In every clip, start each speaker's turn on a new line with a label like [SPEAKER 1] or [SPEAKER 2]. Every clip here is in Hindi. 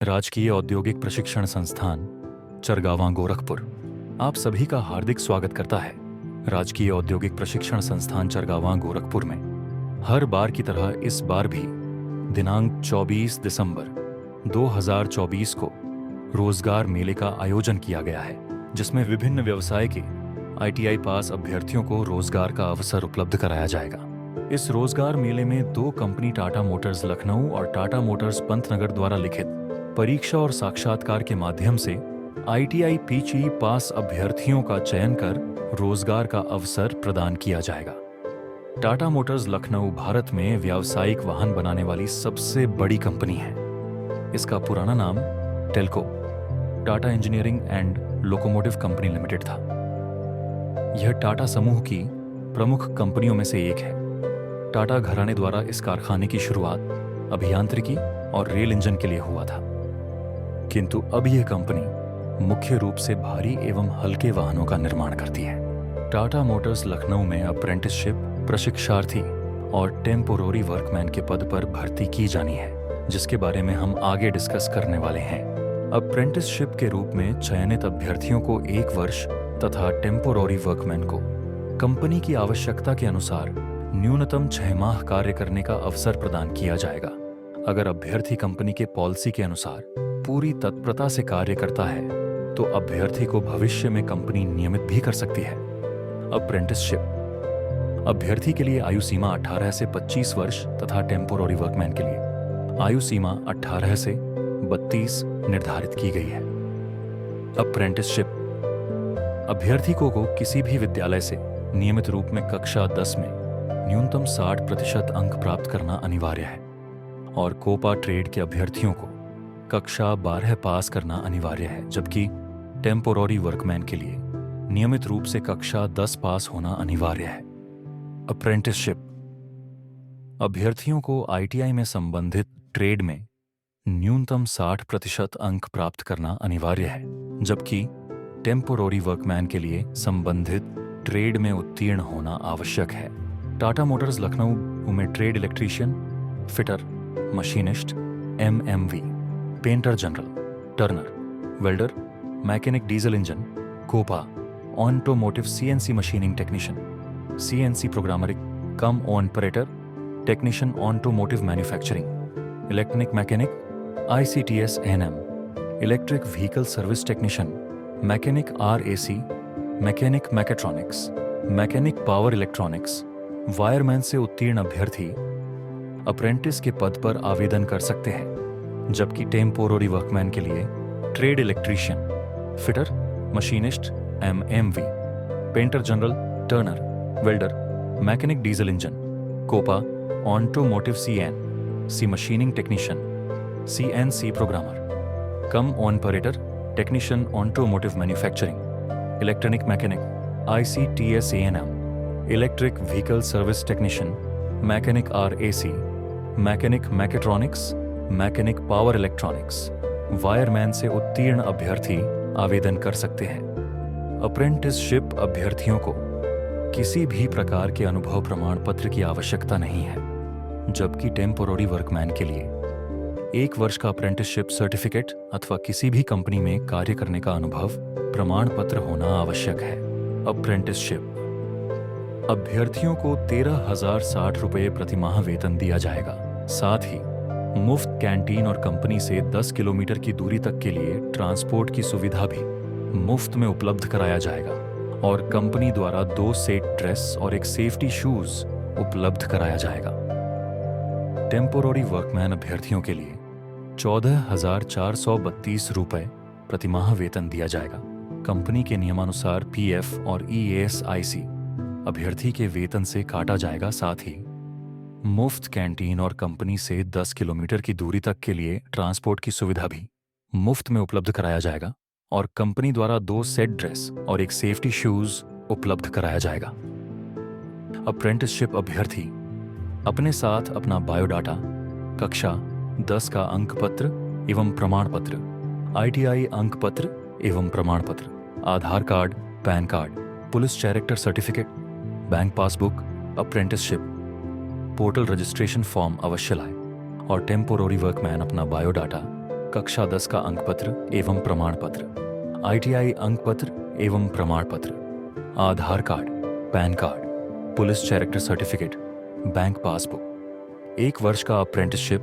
[SPEAKER 1] राजकीय औद्योगिक प्रशिक्षण संस्थान चरगावां गोरखपुर आप सभी का हार्दिक स्वागत करता है। राजकीय औद्योगिक प्रशिक्षण संस्थान चरगावां गोरखपुर में हर बार की तरह इस बार भी दिनांक 24 दिसंबर 2024 को रोजगार मेले का आयोजन किया गया है, जिसमें विभिन्न व्यवसाय के ITI पास अभ्यर्थियों को रोजगार का अवसर उपलब्ध कराया जाएगा। इस रोजगार मेले में 2 कंपनी टाटा मोटर्स लखनऊ और टाटा मोटर्स पंतनगर द्वारा लिखित परीक्षा और साक्षात्कार के माध्यम से ITI PGE पास अभ्यर्थियों का चयन कर रोजगार का अवसर प्रदान किया जाएगा। टाटा मोटर्स लखनऊ भारत में व्यावसायिक वाहन बनाने वाली सबसे बड़ी कंपनी है। इसका पुराना नाम Telco Tata engineering and locomotive company limited था। यह टाटा समूह की प्रमुख कंपनियों में से एक है। टाटा घराने द्वारा इस कारखाने की शुरुआत अभियांत्रिकी और रेल इंजन के लिए हुआ था, किंतु अब यह कंपनी मुख्य रूप से भारी एवं हल्के वाहनों का निर्माण करती है। टाटा मोटर्स लखनऊ में अप्रेंटिसशिप, प्रशिक्षार्थी और टेम्पोररी वर्कमैन के पद पर भर्ती की जानी है, जिसके बारे में हम आगे डिस्कस करने वाले हैं। अप्रेंटिसशिप के रूप में चयनित अभ्यर्थियों को 1 वर्ष तथा टेम्पोररी वर्कमैन को कंपनी की आवश्यकता के अनुसार न्यूनतम 6 माह कार्य करने का अवसर प्रदान किया जाएगा। अगर अभ्यर्थी कंपनी के पॉलिसी के अनुसार पूरी तत्परता से कार्य करता है तो अभ्यर्थी को भविष्य में कंपनी नियमित भी कर सकती है। अप्रेंटिसशिप अभ्यर्थी के लिए आयु सीमा 18 से 25 वर्ष तथा टेम्पोररी वर्कमैन के लिए आयु सीमा 18 से 32 निर्धारित की गई है। अप्रेंटिसशिप अभ्यर्थी को किसी भी विद्यालय से नियमित रूप में कक्षा 10 में न्यूनतम 60% अंक प्राप्त करना अनिवार्य है और कोपा ट्रेड के अभ्यर्थियों को कक्षा 12 पास करना अनिवार्य है, जबकि टेम्पोररी वर्कमैन के लिए नियमित रूप से कक्षा 10 पास होना अनिवार्य है। अप्रेंटिसशिप अभ्यर्थियों को ITI में संबंधित ट्रेड में न्यूनतम 60% अंक प्राप्त करना अनिवार्य है, जबकि टेम्पोररी वर्कमैन के लिए संबंधित ट्रेड में उत्तीर्ण होना आवश्यक है। टाटा मोटर्स लखनऊ में trade electrician, fitter, machinist, MMV, painter general, turner, welder, mechanic diesel engine, COPA, automotive CNC machining technician, CNC programmer cum operator, technician automotive manufacturing, electronic mechanic, ICTS NM, electric vehicle service technician, mechanic RAC, mechanic mechatronics, mechanic power electronics, wireman से उत्तीर्ण अभ्यर्थी अप्रेंटिस के पद पर आवेदन कर सकते हैं, जबकि टेम्पोररी वर्कमैन के लिए trade electrician, fitter, machinist, MMV, painter general, turner, welder, mechanic diesel engine, COPA, automotive CNC machining technician, CNC programmer, cum operator, technician automotive manufacturing, electronic mechanic, ICTS ANM, electric vehicle service technician, mechanic RAC, mechanic mechatronics, mechanic power electronics, wireman से उत्तीर्ण अभ्यर्थी आवेदन कर सकते हैं। अप्रेंटिसशिप अभ्यर्थियों को किसी भी प्रकार के अनुभव प्रमाण पत्र की आवश्यकता नहीं है, जबकि टेम्पोररी वर्कमैन के लिए 1 वर्ष का अप्रेंटिसशिप सर्टिफिकेट अथवा किसी भी कंपनी में कार्य करने का अनुभव प्रमाण पत्र होना आवश्यक है। अप्रेंटिसशिप अभ्यर्थियों को 13,060 रुपये प्रति माह वेतन दिया जाएगा। साथ ही मुफ्त कैंटीन और कंपनी से 10 किलोमीटर की दूरी तक के लिए ट्रांसपोर्ट की सुविधा भी मुफ्त में उपलब्ध कराया जाएगा और कंपनी द्वारा 2 सेट ड्रेस और 1 सेफ्टी शूज उपलब्ध कराया जाएगा। टेम्पोररी वर्कमैन अभ्यर्थियों के लिए 14,432 रुपये प्रति माह वेतन दिया जाएगा। कंपनी के नियमानुसार PF और ESIC अभ्यर्थी के वेतन से काटा जाएगा। साथ ही मुफ्त कैंटीन और कंपनी से 10 किलोमीटर की दूरी तक के लिए ट्रांसपोर्ट की सुविधा भी मुफ्त में उपलब्ध कराया जाएगा और कंपनी द्वारा 2 सेट ड्रेस और 1 सेफ्टी शूज उपलब्ध कराया जाएगा। अप्रेंटिसशिप अभ्यर्थी अपने साथ अपना बायोडाटा, कक्षा 10 का अंक पत्र एवं प्रमाण पत्र, ITI अंक पत्र एवं प्रमाण पत्र, Aadhaar card, PAN card, police character certificate, bank passbook, apprenticeship portal registration form अवश्य लाएं और टेम्पोररी वर्कमैन अपना बायोडाटा, कक्षा 10 का अंक पत्र एवं प्रमाण पत्र, ITI अंक पत्र एवं प्रमाण पत्र, Aadhaar card, PAN card, police character certificate, bank passbook, 1 वर्ष का अप्रेंटिसशिप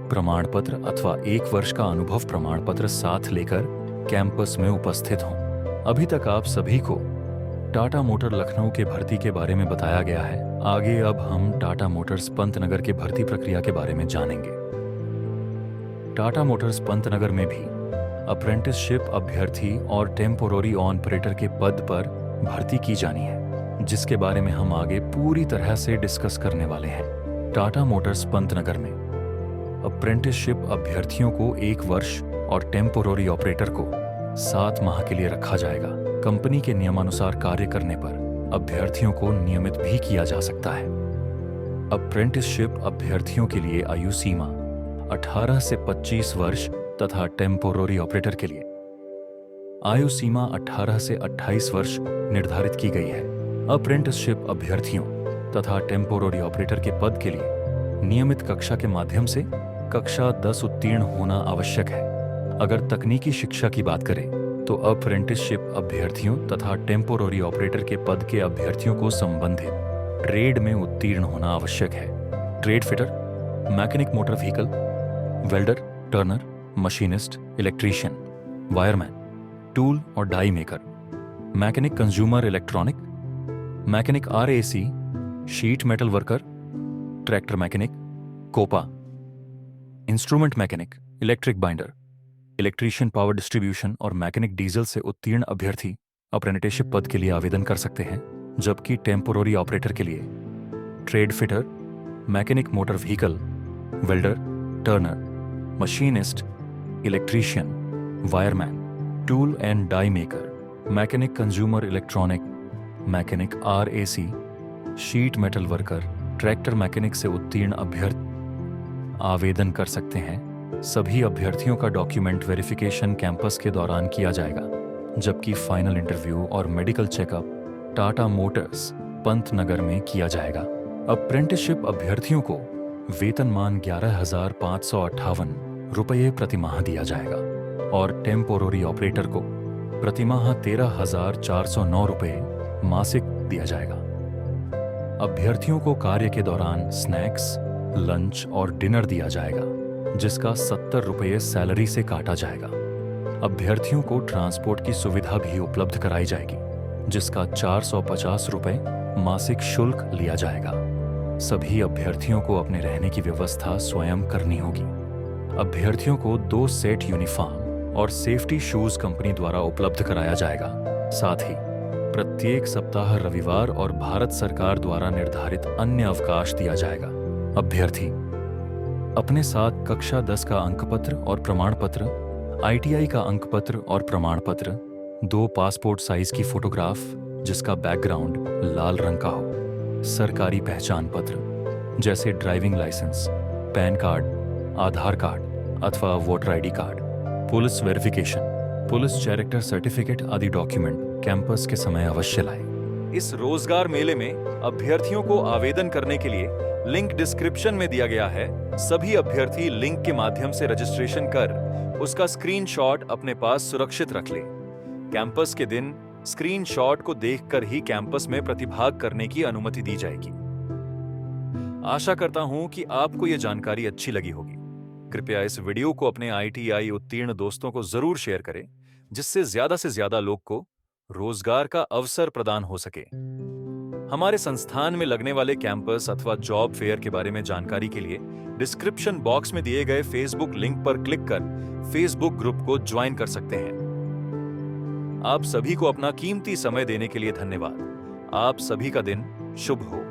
[SPEAKER 1] प्रमाण पत्र अथवा 1 वर्ष का अनुभव प्रमाण पत्र साथ लेकर कैंपस में उपस्थित हों। अभी तक आप सभी को टाटा मोटर लखनऊ के भर्ती के बारे में बताया गया है। आगे अब हम टाटा मोटर्स पंतनगर के भर्ती प्रक्रिया के बारे में जानेंगे। टाटा मोटर्स पंतनगर में भी अप्रेंटिसशिप अभ्यर्थी और टेम्पोररी ऑपरेटर के पद पर भर्ती की जानी है, जिसके बारे में हम आगे पूरी तरह से डिस्कस करने वाले हैं। टाटा मोटर्स पंतनगर में अप्रेंटिसशिप अभ्यर्थियों को 1 वर्ष और टेम्पोररी ऑपरेटर को 7 माह के लिए रखा जाएगा। कंपनी के नियमानुसार कार्य करने पर अभ्यर्थियों को नियमित भी किया जा सकता है। अप्रेंटिसशिप अभ्यर्थियों के लिए आयु सीमा 18 से 25 वर्ष तथा टेम्पोररी ऑपरेटर के लिए आयु सीमा 18 से 28 वर्ष निर्धारित की गई है। अप्रेंटिसशिप अभ्यर्थियों तथा टेम्पोररी ऑपरेटर के पद के लिए नियमित कक्षा के माध्यम से कक्षा 10 उत्तीर्ण होना आवश्यक है। अगर तकनीकी शिक्षा की बात करें तो अप्रेंटिसशिप अभ्यर्थियों तथा टेम्पोररी ऑपरेटर के पद के अभ्यर्थियों को संबंधित ट्रेड में उत्तीर्ण होना आवश्यक है। Trade fitter, mechanic motor vehicle, welder, turner, machinist, electrician, wireman, tool और die maker, mechanic consumer electronic, mechanic RAC, sheet metal worker, tractor mechanic, COPA, instrument mechanic, electric binder, electrician power distribution और मैकेनिक डीजल से उत्तीर्ण अभ्यर्थी अप्रेंटिसशिप पद के लिए आवेदन कर सकते हैं, जबकि टेम्पोररी ऑपरेटर के लिए trade fitter, mechanic motor vehicle, welder, turner, machinist, electrician, wireman, tool and die maker, mechanic consumer electronic, mechanic RAC, sheet metal worker, tractor mechanic से उत्तीर्ण अभ्यर्थी आवेदन कर सकते हैं। सभी अभ्यर्थियों का डॉक्यूमेंट वेरिफिकेशन कैंपस के दौरान किया जाएगा, जबकि फाइनल इंटरव्यू और medical checkup Tata Motors Pantnagar में किया जाएगा। अप्रेंटिसशिप अभ्यर्थियों को वेतनमान 11,558 रुपये प्रतिमाह दिया जाएगा और टेम्पोररी ऑपरेटर को प्रतिमाह 13,409 रुपये मासिक दिया जाएगा। अभ्यर्थियों को कार्य के दौरान स्नैक्स, लंच और डिनर दिया जाएगा, जिसका 70 रुपये सैलरी से काटा जाएगा। अभ्यर्थियों को ट्रांसपोर्ट की सुविधा भी उपलब्ध कराई जाएगी, जिसका 450 रुपये मासिक शुल्क लिया जाएगा। सभी अभ्यर्थियों को अपने रहने की व्यवस्था स्वयं करनी होगी। अभ्यर्थियों को 2 सेट यूनिफॉर्म और सेफ्टी शूज कंपनी द्वारा उपलब्ध कराया जाएगा। साथ ही प्रत्येक सप्ताह रविवार और भारत सरकार द्वारा निर्धारित अन्य अवकाश दिया जाएगा। अभ्यर्थी अपने साथ कक्षा 10 का अंक पत्र और प्रमाण पत्र, ITI का अंक पत्र और प्रमाण पत्र, 2 पासपोर्ट साइज की फोटोग्राफ जिसका बैकग्राउंड लाल रंग का हो, सरकारी पहचान पत्र जैसे ड्राइविंग लाइसेंस, पैन कार्ड, आधार कार्ड अथवा voter ID card, police verification, police character certificate आदि डॉक्यूमेंट कैंपस के समय अवश्य लाएं। इस रोजगार मेले में अभ्यर्थियों को आवेदन करने के लिए लिंक डिस्क्रिप्शन में दिया गया है। सभी अभ्यर्थी लिंक के माध्यम से रजिस्ट्रेशन कर उसका स्क्रीनशॉट अपने पास सुरक्षित रख लें। कैंपस के दिन स्क्रीनशॉट को देखकर ही कैंपस में प्रतिभाग करने की अनुमति दी जाएगी। आशा करता हूं कि आपको यह जानकारी अच्छी लगी होगी। कृपया इस वीडियो को अपने ITI उत्तीर्ण दोस्तों को जरूर शेयर करें, जिससे से ज्यादा लोग को रोजगार का अवसर प्रदान हो सके। हमारे संस्थान में लगने वाले कैंपस अथवा जॉब फेयर के बारे में जानकारी के लिए डिस्क्रिप्शन बॉक्स में दिए गए फेसबुक लिंक पर क्लिक कर फेसबुक ग्रुप को ज्वाइन कर सकते हैं। आप सभी को अपना कीमती समय देने के लिए धन्यवाद। आप सभी का दिन शुभ हो।